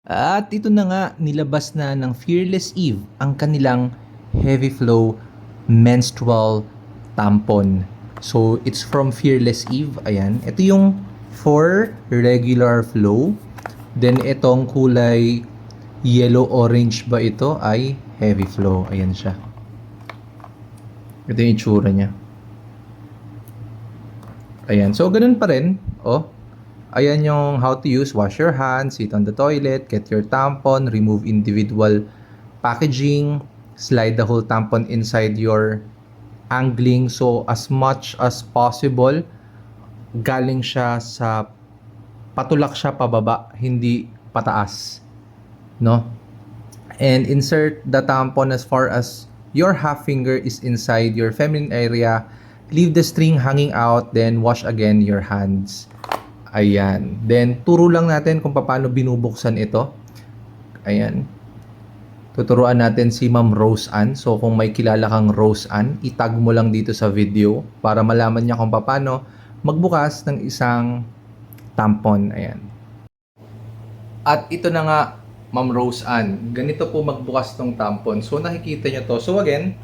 At ito na nga, nilabas na ng Fearless Eve ang kanilang Heavy Flow Menstrual Tampon. So, it's from Fearless Eve. Ayan. Ito yung for regular flow. Then, itong kulay yellow-orange ba ito ay heavy flow. Ayan siya. Ito yung itsura niya. Ayan. So, ganun pa rin. Oh. Ayan yung how to use. Wash your hands, sit on the toilet, get your tampon, remove individual packaging, slide the whole tampon inside your angling. So, as much as possible, galing siya sa patulak siya pababa, hindi pataas. No? And insert the tampon as far as your half finger is inside your feminine area. Leave the string hanging out, then wash again your hands. Ayan. Then, turo lang natin kung paano binubuksan ito. Ayan. Tuturuan natin si Ma'am Rose Ann. So, kung may kilala kang Rose Ann, itag mo lang dito sa video para malaman niya kung paano magbukas ng isang tampon. Ayan. At ito na nga, Ma'am Rose Ann. Ganito po magbukas ng tampon. So, nakikita niyo to. So, again,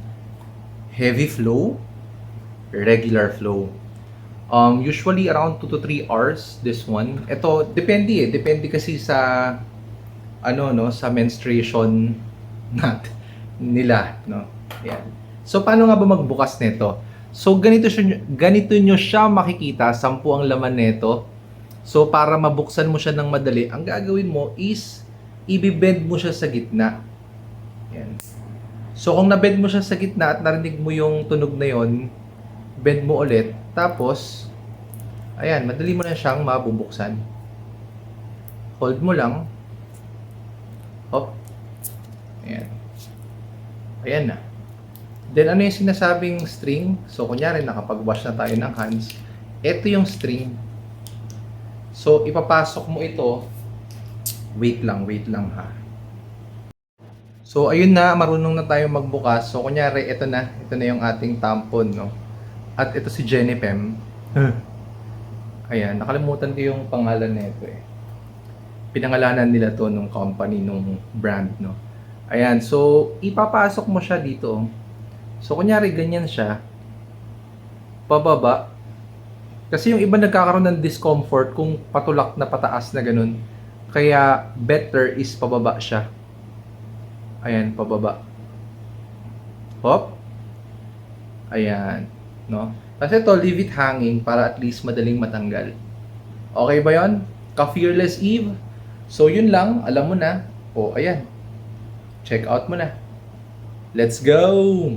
heavy flow, regular flow. Usually around 2 to 3 hours this one. Ito depende kasi sa sa menstruation nila, no. Ayan. So paano nga ba magbukas nito? So ganito nyo siya makikita, 10 ang laman nito. So para mabuksan mo siya ng madali, ang gagawin mo is i-bend mo siya sa gitna. Ayan. So kung na-bend mo siya sa gitna at narinig mo yung tunog na yon, bend mo ulit. Tapos, ayan, madali mo na siyang mabubuksan. Hold mo lang. Hop. Ayan. Ayan na. Then, ano yung sinasabing string? So, kunyari, nakapag-wash na tayo ng hands. Ito yung string. So, ipapasok mo ito. Wait lang ha. So, ayun na, marunong na tayo magbukas. So, kunyari, ito na yung ating tampon, no? At ito si Jenny Pem. Ayan, nakalimutan ko yung pangalan nito eh. Pinangalanan nila to nung company, nung brand, no. Ayan, so ipapasok mo siya dito. So kunyari ganyan siya. Pababa. Kasi yung iba nagkakaroon ng discomfort kung patulak na pataas na ganun. Kaya better is pababa siya. Ayan, pababa. Hop. Ayan. No? Kasi ito, leave it hanging para at least madaling matanggal. Okay ba yon? Ka-Fearless Eve? So, yun lang. Alam mo na. O, ayan. Check out mo na. Let's go!